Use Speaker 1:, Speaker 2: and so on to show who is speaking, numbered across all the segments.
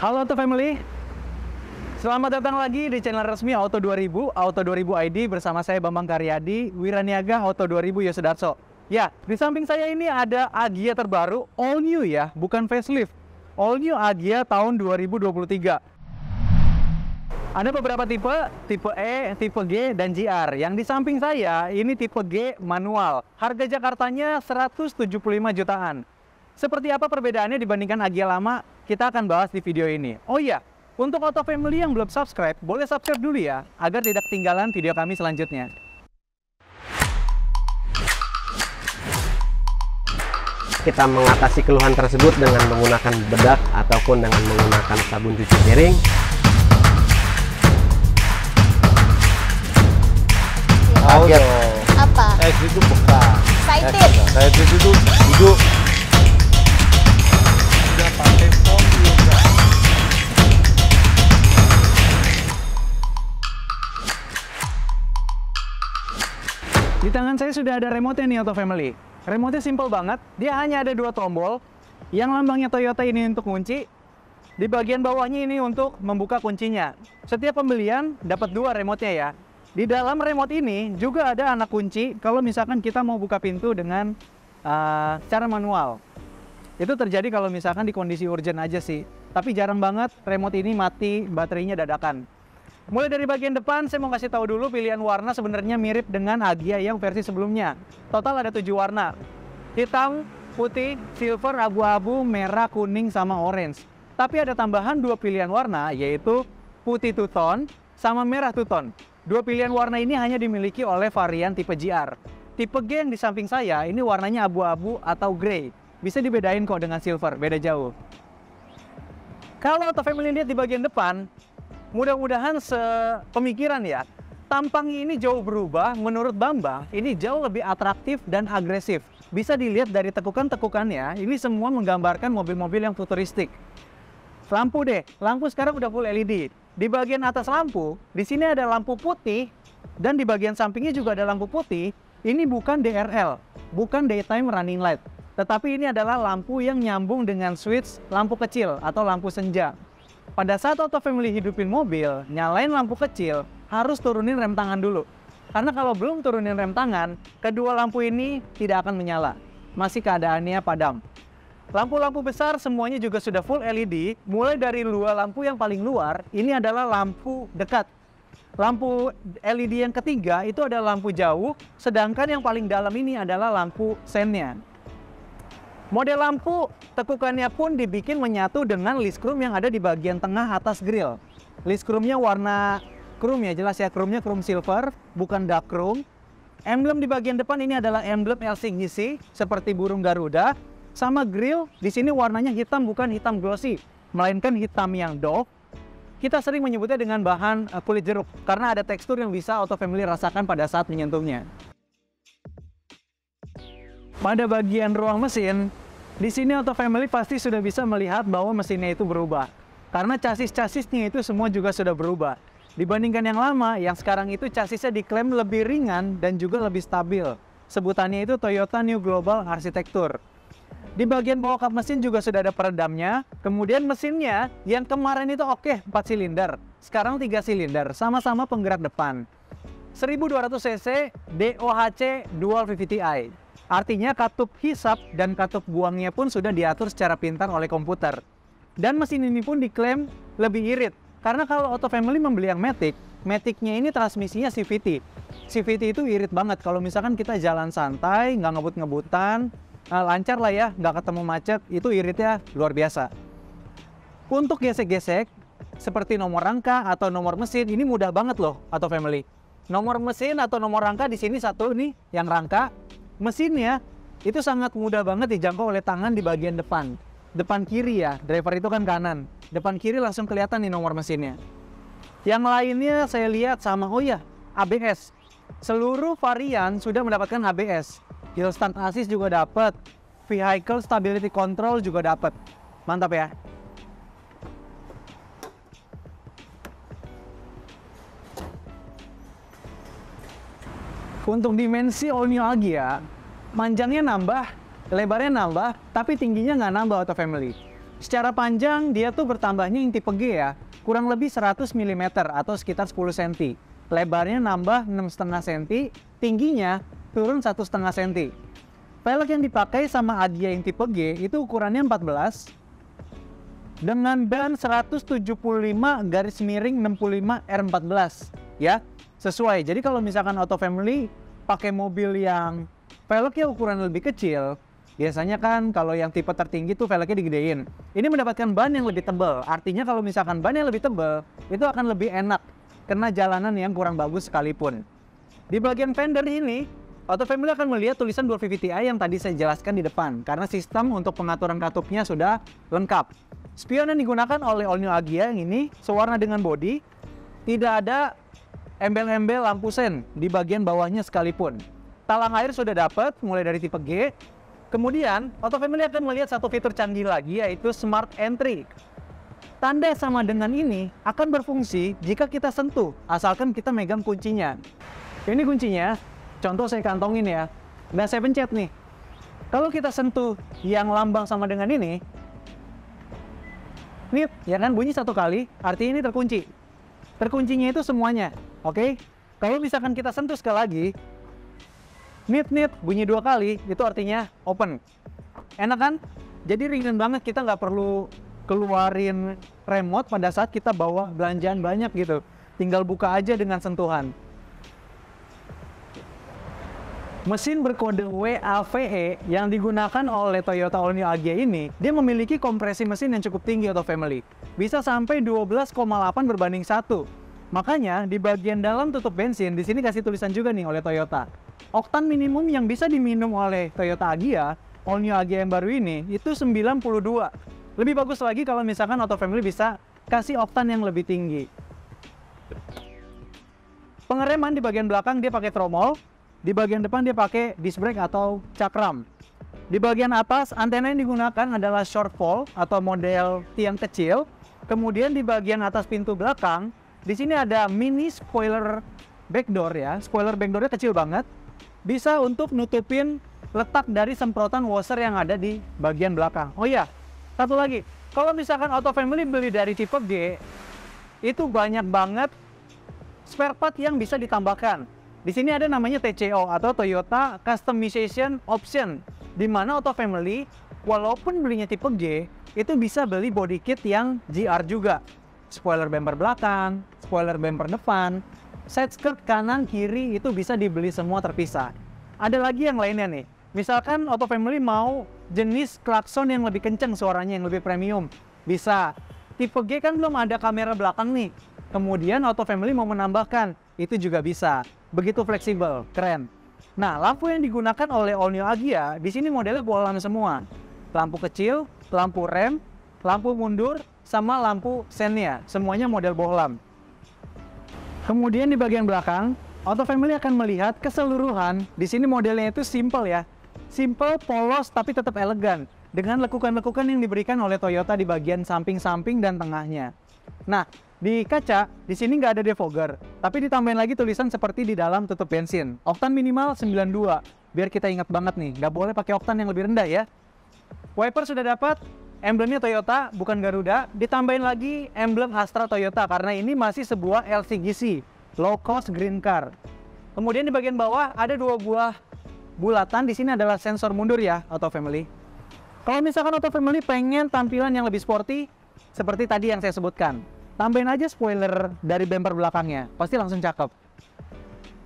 Speaker 1: Halo Auto Family, selamat datang lagi di channel resmi Auto 2000 ID bersama saya Bambang Karyadi, Wiraniaga Auto 2000 Yosudarso. Ya, di samping saya ini ada Agya terbaru, all new ya, bukan facelift. All new Agya tahun 2023. Ada beberapa tipe E, tipe G, dan GR. Yang di samping saya, ini tipe G manual. Harga Jakartanya 175 jutaan. Seperti apa perbedaannya dibandingkan Agya lama? Kita akan bahas di video ini. Oh iya, untuk Auto Family yang belum subscribe, boleh subscribe dulu ya, agar tidak ketinggalan video kami selanjutnya.
Speaker 2: Kita mengatasi keluhan tersebut dengan menggunakan bedak ataupun dengan menggunakan sabun cuci piring.
Speaker 3: Kaget.
Speaker 4: Apa?
Speaker 3: Itu bekas.
Speaker 4: Excited.
Speaker 3: Saya itu duduk. Udah pakai phone juga.
Speaker 1: Di tangan saya sudah ada remote nih Auto Family. Remote-nya simple banget, dia hanya ada 2 tombol. Yang lambangnya Toyota ini untuk kunci, di bagian bawahnya ini untuk membuka kuncinya. Setiap pembelian dapat 2 remote-nya ya. Di dalam remote ini juga ada anak kunci kalau misalkan kita mau buka pintu dengan cara manual. Itu terjadi kalau misalkan di kondisi urgent aja sih. Tapi jarang banget remote ini mati baterainya dadakan. Mulai dari bagian depan, saya mau kasih tahu dulu pilihan warna sebenarnya mirip dengan Agya yang versi sebelumnya. Total ada 7 warna. Hitam, putih, silver, abu-abu, merah, kuning, sama orange. Tapi ada tambahan 2 pilihan warna, yaitu putih two-tone sama merah two-tone. 2 pilihan warna ini hanya dimiliki oleh varian tipe GR. Tipe G yang di samping saya, ini warnanya abu-abu atau grey. Bisa dibedain kok dengan silver, beda jauh. Kalau Auto Family lihat di bagian depan, mudah-mudahan sepemikiran ya. Tampangnya ini jauh berubah, menurut Bambang, ini jauh lebih atraktif dan agresif. Bisa dilihat dari tekukan-tekukannya, ini semua menggambarkan mobil-mobil yang futuristik. Lampu deh, lampu sekarang udah full LED. Di bagian atas lampu, di sini ada lampu putih, dan di bagian sampingnya juga ada lampu putih. Ini bukan DRL, bukan daytime running light. Tetapi ini adalah lampu yang nyambung dengan switch lampu kecil atau lampu senja. Pada saat Auto Family hidupin mobil, nyalain lampu kecil, harus turunin rem tangan dulu. Karena kalau belum turunin rem tangan, kedua lampu ini tidak akan menyala. Masih keadaannya padam. Lampu-lampu besar semuanya juga sudah full LED, mulai dari luar lampu yang paling luar, ini adalah lampu dekat. Lampu LED yang ketiga itu adalah lampu jauh, sedangkan yang paling dalam ini adalah lampu sennya. Model lampu tekukannya pun dibikin menyatu dengan list chrome yang ada di bagian tengah atas grill. List chrome-nya warna chrome ya, jelas ya, chrome-nya chrome silver, bukan dark chrome. Emblem di bagian depan ini adalah emblem LCGC seperti burung Garuda. Sama grill, di sini warnanya hitam, bukan hitam glossy, melainkan hitam yang doff. Kita sering menyebutnya dengan bahan kulit jeruk, karena ada tekstur yang bisa Auto Family rasakan pada saat menyentuhnya. Pada bagian ruang mesin, di sini Auto Family pasti sudah bisa melihat bahwa mesinnya itu berubah. Karena chassis-chassisnya itu semua juga sudah berubah. Dibandingkan yang lama, yang sekarang itu chassisnya diklaim lebih ringan dan juga lebih stabil. Sebutannya itu Toyota New Global Architecture. Di bagian bawah kap mesin juga sudah ada peredamnya. Kemudian mesinnya yang kemarin itu 4 silinder. Sekarang 3 silinder, sama-sama penggerak depan. 1200 cc DOHC Dual VVT-i. Artinya katup hisap dan katup buangnya pun sudah diatur secara pintar oleh komputer. Dan mesin ini pun diklaim lebih irit. Karena kalau Auto Family membeli yang Matic, Matic-nya ini transmisinya CVT. CVT itu irit banget. Kalau misalkan kita jalan santai, nggak ngebut-ngebutan, lancar lah ya, nggak ketemu macet, itu iritnya luar biasa. Untuk gesek-gesek, seperti nomor rangka atau nomor mesin, ini mudah banget loh Auto Family. Nomor mesin atau nomor rangka di sini satu nih, yang rangka. Mesinnya itu sangat mudah banget dijangkau oleh tangan di bagian depan. Depan kiri ya, driver itu kan kanan. Depan kiri langsung kelihatan nih nomor mesinnya. Yang lainnya saya lihat sama, oh ya, ABS. Seluruh varian sudah mendapatkan ABS. Hill stand assist juga dapat, vehicle stability control juga dapat. Mantap ya. Untuk dimensi all new Agya, panjangnya nambah, lebarnya nambah, tapi tingginya nggak nambah Auto Family. Secara panjang dia tuh bertambahnya yang tipe G ya, kurang lebih 100 mm atau sekitar 10 cm. Lebarnya nambah 6,5 cm, tingginya turun 1,5 cm. Velg yang dipakai sama Agia yang tipe G itu ukurannya 14 dengan ban 175 garis miring 65 R14 ya, sesuai. Jadi kalau misalkan Auto Family pakai mobil yang velgnya ukuran lebih kecil, biasanya kan kalau yang tipe tertinggi tuh velgnya digedein. Ini mendapatkan ban yang lebih tebal. Artinya kalau misalkan ban yang lebih tebal, itu akan lebih enak kena jalanan yang kurang bagus sekalipun. Di bagian fender ini, Auto Family akan melihat tulisan 250 Ti yang tadi saya jelaskan di depan, karena sistem untuk pengaturan katupnya sudah lengkap. Spion yang digunakan oleh All New Agya yang ini sewarna dengan bodi, tidak ada embel-embel lampu sen di bagian bawahnya sekalipun. Talang air sudah dapat mulai dari tipe G. Kemudian Auto Family akan melihat satu fitur canggih lagi, yaitu Smart Entry. Tanda sama dengan ini akan berfungsi jika kita sentuh, asalkan kita megang kuncinya. Ini kuncinya, contoh saya kantongin ya, dan saya pencet nih. Kalau kita sentuh yang lambang sama dengan ini, nih, ya kan, bunyi satu kali, artinya ini terkunci. Terkuncinya itu semuanya, oke? Kalau misalkan kita sentuh sekali lagi, nit, bunyi 2 kali, itu artinya open. Enak kan? Jadi ringan banget, kita nggak perlu keluarin remote pada saat kita bawa belanjaan banyak gitu. Tinggal buka aja dengan sentuhan. Mesin berkode WAVE yang digunakan oleh Toyota All New Agya ini, dia memiliki kompresi mesin yang cukup tinggi Auto Family. Bisa sampai 12,8 berbanding 1. Makanya di bagian dalam tutup bensin, di sini kasih tulisan juga nih oleh Toyota. Oktan minimum yang bisa diminum oleh Toyota Agya, All New Agya yang baru ini, itu 92. Lebih bagus lagi kalau misalkan Auto Family bisa kasih oktan yang lebih tinggi. Pengereman di bagian belakang dia pakai tromol. Di bagian depan dia pakai disc brake atau cakram. Di bagian atas, antena yang digunakan adalah shortfall atau model tiang kecil. Kemudian di bagian atas pintu belakang, di sini ada mini spoiler backdoor ya. Spoiler backdoornya kecil banget. Bisa untuk nutupin letak dari semprotan washer yang ada di bagian belakang. Oh iya, satu lagi. Kalau misalkan Auto Family beli dari tipe G, itu banyak banget spare part yang bisa ditambahkan. Di sini ada namanya TCO atau Toyota Customization Option, di mana Auto Family walaupun belinya tipe G, itu bisa beli body kit yang GR juga. Spoiler bumper belakang, spoiler bumper depan, side skirt kanan kiri itu bisa dibeli semua terpisah. Ada lagi yang lainnya nih. Misalkan Auto Family mau jenis klakson yang lebih kenceng suaranya, yang lebih premium, bisa. Tipe G kan belum ada kamera belakang nih. Kemudian Auto Family mau menambahkan, itu juga bisa. Begitu fleksibel, keren. Nah, lampu yang digunakan oleh All New Agya di sini modelnya bohlam semua. Lampu kecil, lampu rem, lampu mundur, sama lampu sennya. Semuanya model bohlam. Kemudian di bagian belakang, Auto Family akan melihat keseluruhan. Di sini modelnya itu simple ya. Simple, polos, tapi tetap elegan. Dengan lekukan-lekukan yang diberikan oleh Toyota di bagian samping-samping dan tengahnya. Nah, di kaca, di sini nggak ada defogger, tapi ditambahin lagi tulisan seperti di dalam tutup bensin. Oktan minimal 92, biar kita ingat banget nih, nggak boleh pakai oktan yang lebih rendah ya. Wiper sudah dapat, emblemnya Toyota, bukan Garuda. Ditambahin lagi emblem Astra Toyota, karena ini masih sebuah LCGC, low cost green car. Kemudian di bagian bawah ada 2 buah bulatan, di sini adalah sensor mundur ya, Auto Family. Kalau misalkan Auto Family pengen tampilan yang lebih sporty, seperti tadi yang saya sebutkan, tambahin aja spoiler dari bumper belakangnya, pasti langsung cakep.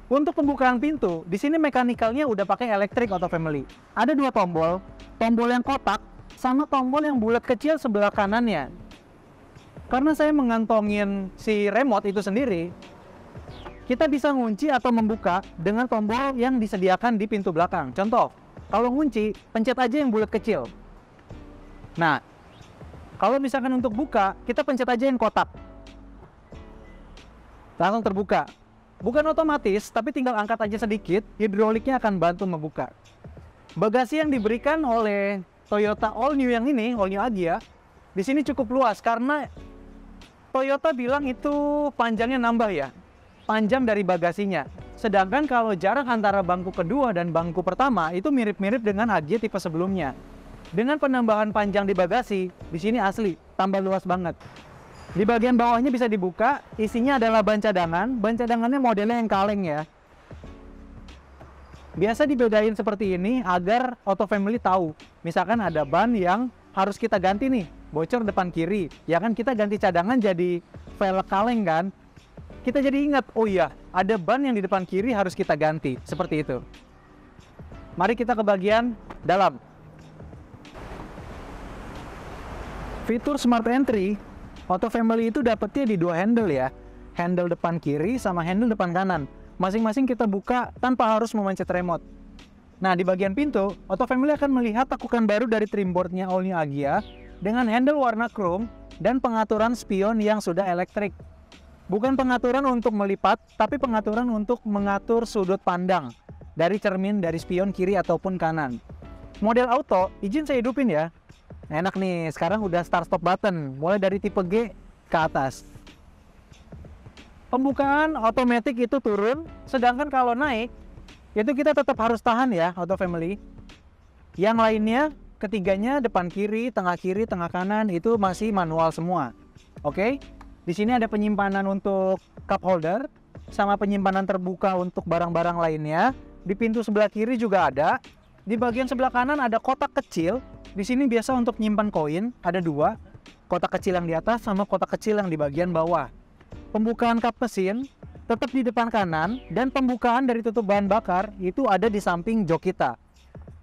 Speaker 1: Untuk pembukaan pintu, di sini mekanikalnya udah pakai elektrik Auto Family. Ada 2 tombol, tombol yang kotak sama tombol yang bulat kecil sebelah kanannya. Karena saya mengantongin si remote itu sendiri, kita bisa ngunci atau membuka dengan tombol yang disediakan di pintu belakang. Contoh, kalau ngunci, pencet aja yang bulat kecil. Nah, kalau misalkan untuk buka, kita pencet aja yang kotak. Langsung terbuka. Bukan otomatis, tapi tinggal angkat aja sedikit, hidroliknya akan bantu membuka. Bagasi yang diberikan oleh Toyota All New yang ini, All New Agya, di sini cukup luas karena Toyota bilang itu panjangnya nambah ya. Panjang dari bagasinya. Sedangkan kalau jarak antara bangku kedua dan bangku pertama itu mirip-mirip dengan Agya tipe sebelumnya. Dengan penambahan panjang di bagasi, di sini asli tambah luas banget. Di bagian bawahnya bisa dibuka, isinya adalah ban cadangan. Ban cadangannya modelnya yang kaleng ya. Biasa dibedain seperti ini agar Auto Family tahu. Misalkan ada ban yang harus kita ganti nih, bocor depan kiri. Ya kan kita ganti cadangan jadi velg kaleng kan. Kita jadi ingat, oh iya, ada ban yang di depan kiri harus kita ganti. Seperti itu. Mari kita ke bagian dalam. Fitur Smart Entry, Auto Family itu dapetnya di dua handle ya. Handle depan kiri sama handle depan kanan. Masing-masing kita buka tanpa harus memencet remote. Nah, di bagian pintu, Auto Family akan melihat tekukan baru dari trimboardnya All New Agya dengan handle warna chrome dan pengaturan spion yang sudah elektrik. Bukan pengaturan untuk melipat, tapi pengaturan untuk mengatur sudut pandang dari cermin dari spion kiri ataupun kanan. Model auto, izin saya hidupin ya. Enak nih, sekarang udah start stop button, mulai dari tipe G ke atas. Pembukaan otomatis itu turun, sedangkan kalau naik, itu kita tetap harus tahan ya, Auto Family. Yang lainnya, ketiganya depan kiri, tengah kanan, itu masih manual semua. Oke, di sini ada penyimpanan untuk cup holder, sama penyimpanan terbuka untuk barang-barang lainnya. Di pintu sebelah kiri juga ada. Di bagian sebelah kanan ada kotak kecil. Di sini biasa untuk nyimpan koin, ada dua. Kotak kecil yang di atas sama kotak kecil yang di bagian bawah. Pembukaan kap mesin tetap di depan kanan dan pembukaan dari tutup bahan bakar itu ada di samping jok kita.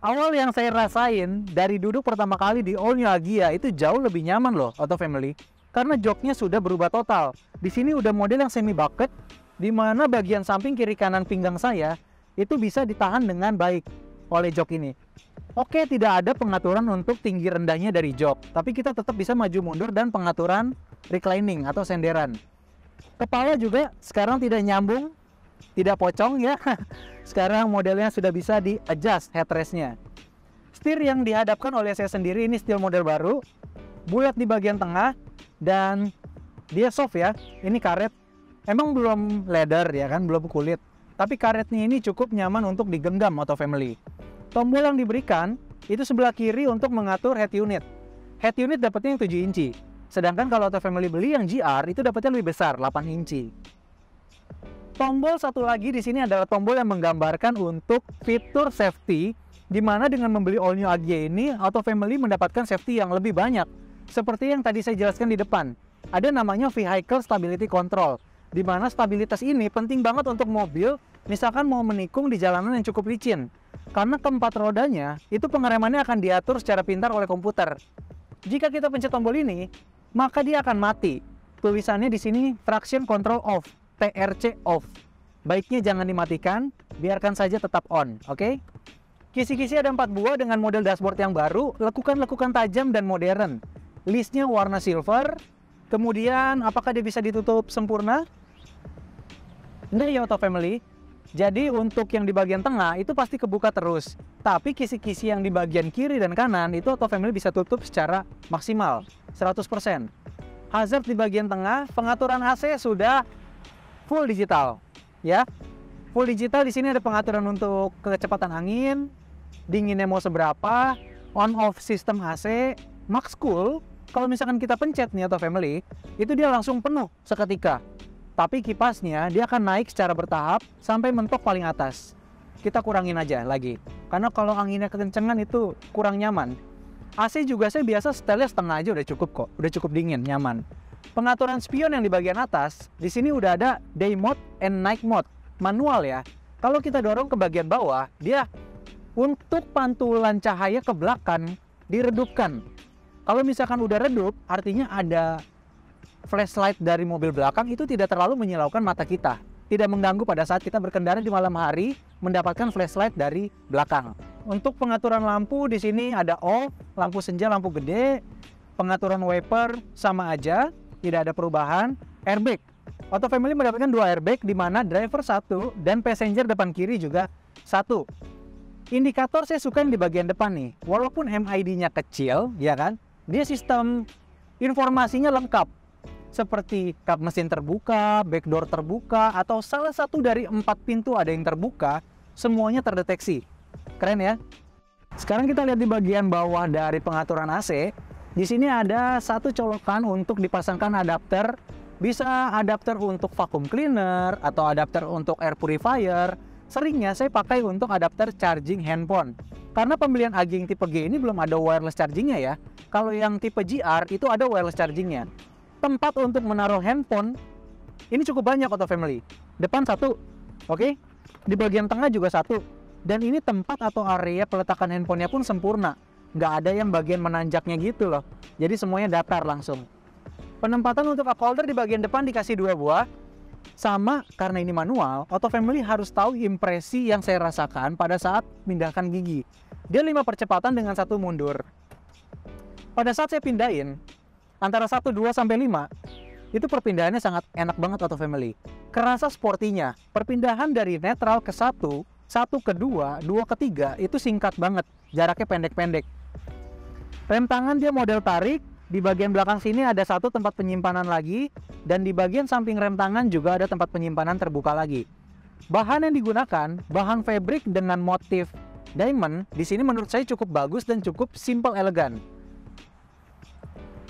Speaker 1: Awal yang saya rasain dari duduk pertama kali di All New Agya itu jauh lebih nyaman loh, Auto Family. Karena joknya sudah berubah total. Di sini udah model yang semi bucket, di mana bagian samping kiri kanan pinggang saya itu bisa ditahan dengan baik oleh jok ini. Oke, tidak ada pengaturan untuk tinggi rendahnya dari jok, tapi kita tetap bisa maju mundur dan pengaturan reclining atau senderan. Kepala juga sekarang tidak nyambung, tidak pocong ya. Sekarang modelnya sudah bisa di-adjust headrestnya. Setir yang dihadapkan oleh saya sendiri ini steel model baru, bulat di bagian tengah, dan dia soft ya. Ini karet, emang belum leather ya kan, belum kulit. Tapi karetnya ini cukup nyaman untuk digenggam Auto Family. Tombol yang diberikan itu sebelah kiri untuk mengatur head unit. Head unit dapatnya yang 7 inci. Sedangkan kalau Auto Family beli yang GR itu dapatnya lebih besar, 8 inci. Tombol satu lagi di sini adalah tombol yang menggambarkan untuk fitur safety, di mana dengan membeli All New Agya ini, Auto Family mendapatkan safety yang lebih banyak. Seperti yang tadi saya jelaskan di depan, ada namanya Vehicle Stability Control, di mana stabilitas ini penting banget untuk mobil, misalkan mau menikung di jalanan yang cukup licin. Karena keempat rodanya, itu pengeremannya akan diatur secara pintar oleh komputer. Jika kita pencet tombol ini, maka dia akan mati. Tulisannya di sini Traction Control Off, TRC Off. Baiknya jangan dimatikan, biarkan saja tetap on, oke? Kisi-kisi ada 4 buah dengan model dashboard yang baru, lekukan-lekukan tajam dan modern. Listnya warna silver, kemudian apakah dia bisa ditutup sempurna? Enggak ya Auto Family. Jadi untuk yang di bagian tengah itu pasti kebuka terus. Tapi kisi-kisi yang di bagian kiri dan kanan itu Auto Family bisa tutup secara maksimal 100%. Hazard di bagian tengah, pengaturan AC sudah full digital, ya. Full digital di sini ada pengaturan untuk kecepatan angin, dinginnya mau seberapa, on off sistem AC, max cool. Kalau misalkan kita pencet nih Auto Family, itu dia langsung penuh seketika. Tapi kipasnya dia akan naik secara bertahap sampai mentok paling atas. Kita kurangin aja lagi. Karena kalau anginnya kekencengan itu kurang nyaman. AC juga saya biasa setelnya setengah aja udah cukup kok. Udah cukup dingin, nyaman. Pengaturan spion yang di bagian atas, di sini udah ada day mode and night mode. Manual ya. Kalau kita dorong ke bagian bawah, dia untuk pantulan cahaya ke belakang diredupkan. Kalau misalkan udah redup, artinya ada flashlight dari mobil belakang itu tidak terlalu menyilaukan mata kita. Tidak mengganggu pada saat kita berkendara di malam hari mendapatkan flashlight dari belakang. Untuk pengaturan lampu di sini ada off, lampu senja, lampu gede, pengaturan wiper sama aja, tidak ada perubahan. Airbag. Auto Family mendapatkan 2 airbag di mana driver 1 dan passenger depan kiri juga 1. Indikator saya suka yang di bagian depan nih. Walaupun MID-nya kecil, ya kan? Dia sistem informasinya lengkap. Seperti kap mesin terbuka, backdoor terbuka, atau salah satu dari 4 pintu ada yang terbuka, semuanya terdeteksi. Keren ya? Sekarang kita lihat di bagian bawah dari pengaturan AC. Di sini ada satu colokan untuk dipasangkan adapter. Bisa adapter untuk vacuum cleaner atau adapter untuk air purifier. Seringnya saya pakai untuk adapter charging handphone. Karena pembelian Aging tipe G ini belum ada wireless chargingnya ya. Kalau yang tipe GR itu ada wireless chargingnya. Tempat untuk menaruh handphone ini cukup banyak Auto Family. Depan satu, oke? Di bagian tengah juga satu. Dan ini tempat atau area peletakan handphonenya pun sempurna. Nggak ada yang bagian menanjaknya gitu loh. Jadi semuanya datar langsung. Penempatan untuk cup holder di bagian depan dikasih 2 buah. Sama, karena ini manual, Auto Family harus tahu impresi yang saya rasakan pada saat pindahkan gigi. Dia 5 percepatan dengan 1 mundur. Pada saat saya pindahin, antara 1, 2, sampai 5, itu perpindahannya sangat enak banget Auto Family. Kerasa sportinya, perpindahan dari netral ke 1, 1 ke 2, 2 ke 3, itu singkat banget, jaraknya pendek-pendek. Rem tangan dia model tarik. Di bagian belakang sini ada satu tempat penyimpanan lagi, dan di bagian samping rem tangan juga ada tempat penyimpanan terbuka lagi. Bahan yang digunakan, bahan fabric dengan motif diamond, di sini menurut saya cukup bagus dan cukup simple elegan.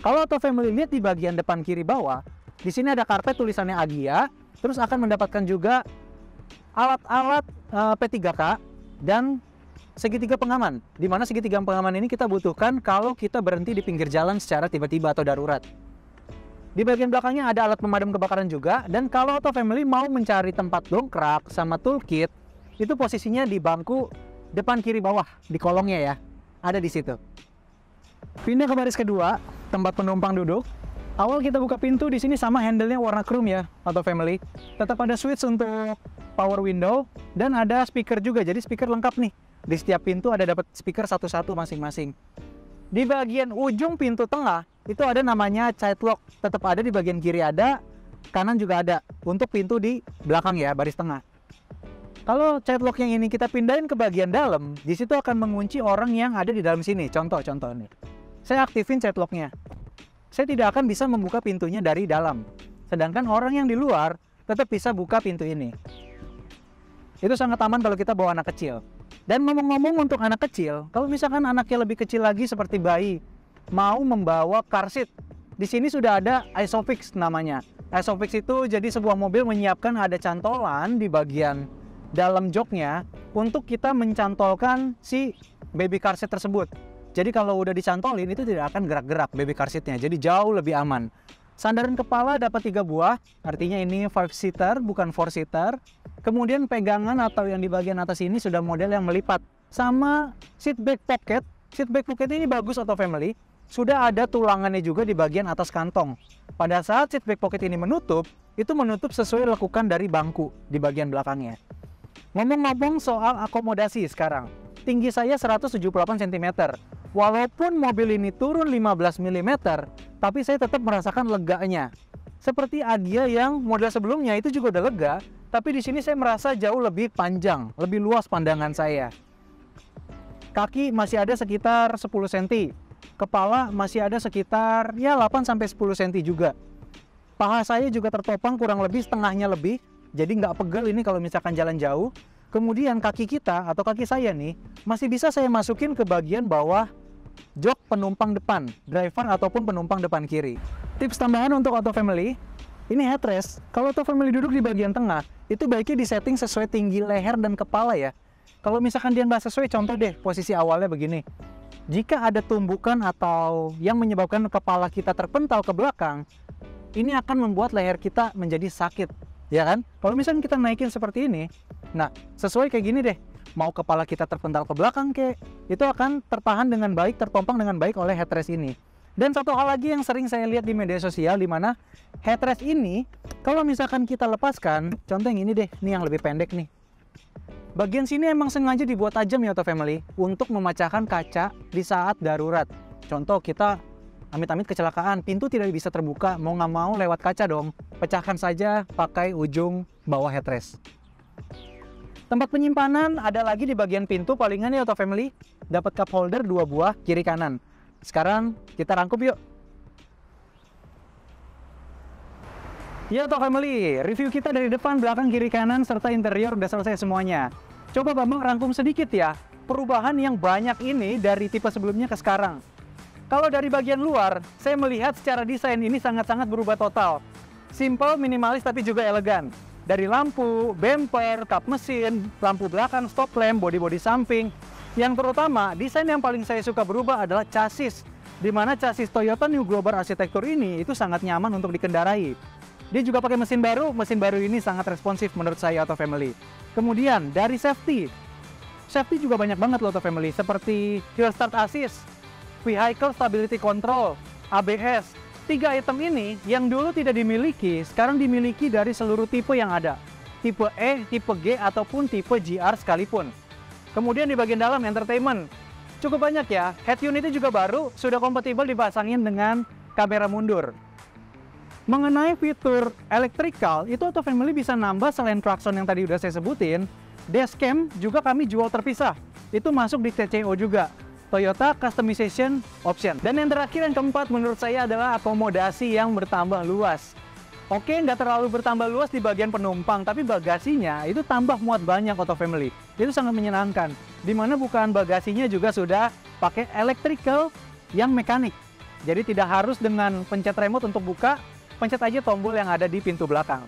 Speaker 1: Kalau Auto Family lihat di bagian depan kiri bawah, di sini ada karpet tulisannya Agia, terus akan mendapatkan juga alat-alat P3K dan segitiga pengaman, di mana segitiga pengaman ini kita butuhkan kalau kita berhenti di pinggir jalan secara tiba-tiba atau darurat. Di bagian belakangnya ada alat pemadam kebakaran juga, dan kalau Auto Family mau mencari tempat dongkrak sama toolkit, itu posisinya di bangku depan kiri bawah, di kolongnya ya, ada di situ. Pindah ke baris kedua, tempat penumpang duduk. Awal kita buka pintu, di sini sama handle-nya warna chrome ya, Auto Family. Tetap ada switch untuk power window, dan ada speaker juga, jadi speaker lengkap nih. Di setiap pintu ada dapat speaker satu-satu masing-masing. Di bagian ujung pintu tengah itu ada namanya child lock, tetap ada di bagian kiri ada, kanan juga ada untuk pintu di belakang ya, baris tengah. Kalau child lock yang ini kita pindahin ke bagian dalam, di situ akan mengunci orang yang ada di dalam sini. Contoh nih. Saya aktifin child locknya. Saya tidak akan bisa membuka pintunya dari dalam. Sedangkan orang yang di luar tetap bisa buka pintu ini. Itu sangat aman kalau kita bawa anak kecil. Dan ngomong-ngomong untuk anak kecil, kalau misalkan anaknya lebih kecil lagi seperti bayi, mau membawa car seat, di sini sudah ada Isofix namanya. Isofix itu jadi sebuah mobil menyiapkan ada cantolan di bagian dalam joknya untuk kita mencantolkan si baby car seat tersebut. Jadi kalau udah dicantolin itu tidak akan gerak-gerak baby car seatnya, jadi jauh lebih aman. Sandaran kepala dapat 3 buah, artinya ini 5-seater bukan 4-seater. Kemudian pegangan atau yang di bagian atas ini sudah model yang melipat. Sama seat back pocket. Seat back pocket ini bagus Auto Family. Sudah ada tulangannya juga di bagian atas kantong. Pada saat seat back pocket ini menutup, itu menutup sesuai lekukan dari bangku di bagian belakangnya. Ngomong-ngomong soal akomodasi sekarang. Tinggi saya 178 cm. Walaupun mobil ini turun 15 mm, tapi saya tetap merasakan leganya. Seperti Agia yang model sebelumnya itu juga udah lega, tapi di sini saya merasa jauh lebih panjang, lebih luas pandangan saya. Kaki masih ada sekitar 10 cm. Kepala masih ada sekitar ya 8-10 cm juga. Paha saya juga tertopang kurang lebih setengahnya lebih, jadi nggak pegel ini kalau misalkan jalan jauh. Kemudian kaki kita atau kaki saya nih masih bisa saya masukin ke bagian bawah jok penumpang depan, driver ataupun penumpang depan kiri. Tips tambahan untuk Auto Family, ini headrest. Kalau Auto Family duduk di bagian tengah, itu baiknya disetting sesuai tinggi leher dan kepala ya. Kalau misalkan dia nggak sesuai, contoh deh posisi awalnya begini. Jika ada tumbukan atau yang menyebabkan kepala kita terpental ke belakang, ini akan membuat leher kita menjadi sakit, ya kan? Kalau misalkan kita naikin seperti ini, nah sesuai kayak gini deh. Mau kepala kita terpental ke belakang kek, itu akan tertahan dengan baik, tertompang dengan baik oleh headrest ini. Dan satu hal lagi yang sering saya lihat di media sosial, di mana headrest ini, kalau misalkan kita lepaskan, contoh yang ini deh, ini yang lebih pendek nih. Bagian sini emang sengaja dibuat tajam ya Auto Family, untuk memecahkan kaca di saat darurat. Contoh kita amit-amit kecelakaan, pintu tidak bisa terbuka, mau nggak mau lewat kaca dong, pecahkan saja pakai ujung bawah headrest. Tempat penyimpanan ada lagi di bagian pintu palingan ya Auto Family. Dapat cup holder 2 buah kiri kanan. Sekarang kita rangkup yuk. Ya Auto Family, review kita dari depan, belakang, kiri, kanan serta interior udah selesai semuanya. Coba Bambang rangkum sedikit ya. perubahan yang banyak ini dari tipe sebelumnya ke sekarang. Kalau dari bagian luar, saya melihat secara desain ini sangat-sangat berubah total. Simple, minimalis, tapi juga elegan. Dari lampu, bumper, kap mesin, lampu belakang, stop lamp, bodi-bodi samping. Yang terutama, desain yang paling saya suka berubah adalah chassis. Di mana chassis Toyota New Global Arsitektur ini itu sangat nyaman untuk dikendarai. Dia juga pakai mesin baru ini sangat responsif menurut saya Auto Family. Kemudian, dari safety juga banyak banget loh Auto Family, seperti Hill Start Assist, Vehicle Stability Control, ABS. 3 item ini yang dulu tidak dimiliki, sekarang dimiliki dari seluruh tipe yang ada. Tipe E, tipe G, ataupun tipe GR sekalipun. Kemudian di bagian dalam entertainment, cukup banyak ya. Head unitnya juga baru, sudah kompatibel dipasangin dengan kamera mundur. Mengenai fitur electrical, itu Auto Family bisa nambah selain klakson yang tadi udah saya sebutin, dashcam juga kami jual terpisah. Itu masuk di TCO juga. Toyota Customization Option. Dan yang terakhir, yang keempat menurut saya adalah akomodasi yang bertambah luas. Oke, nggak terlalu bertambah luas di bagian penumpang, tapi bagasinya itu tambah muat banyak Auto Family. Itu sangat menyenangkan. Dimana bukan bagasinya juga sudah pakai electrical yang mekanik. Jadi tidak harus dengan pencet remote untuk buka, pencet aja tombol yang ada di pintu belakang.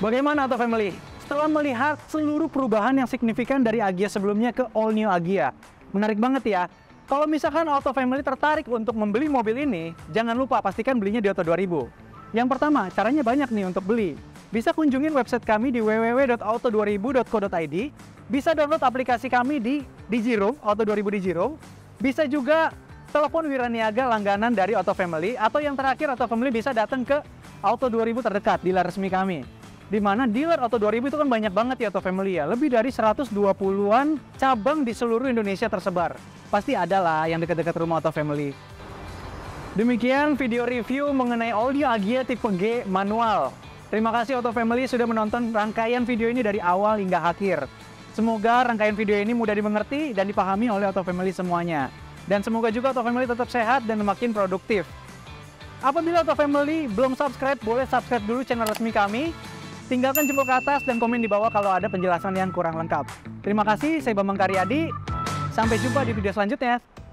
Speaker 1: Bagaimana Auto Family? Setelah melihat seluruh perubahan yang signifikan dari Agya sebelumnya ke All New Agya, menarik banget ya. Kalau misalkan Auto Family tertarik untuk membeli mobil ini, jangan lupa pastikan belinya di Auto 2000. Yang pertama, caranya banyak nih untuk beli. Bisa kunjungin website kami di www.auto2000.co.id, bisa download aplikasi kami di Digiro, Auto 2000 Digiro, bisa juga telepon wiraniaga langganan dari Auto Family, atau yang terakhir Auto Family bisa datang ke Auto 2000 terdekat, dealer resmi kami. Di mana dealer Auto 2000 itu kan banyak banget ya Auto Family ya, lebih dari 120-an cabang di seluruh Indonesia tersebar. Pasti ada lah yang dekat-dekat rumah Auto Family. Demikian video review mengenai All New Agya tipe G manual. Terima kasih Auto Family sudah menonton rangkaian video ini dari awal hingga akhir. Semoga rangkaian video ini mudah dimengerti dan dipahami oleh Auto Family semuanya. Dan semoga juga Auto Family tetap sehat dan makin produktif. Apabila Auto Family belum subscribe, boleh subscribe dulu channel resmi kami. Tinggalkan jempol ke atas dan komen di bawah kalau ada penjelasan yang kurang lengkap. Terima kasih, saya Bambang Karyadi. Sampai jumpa di video selanjutnya.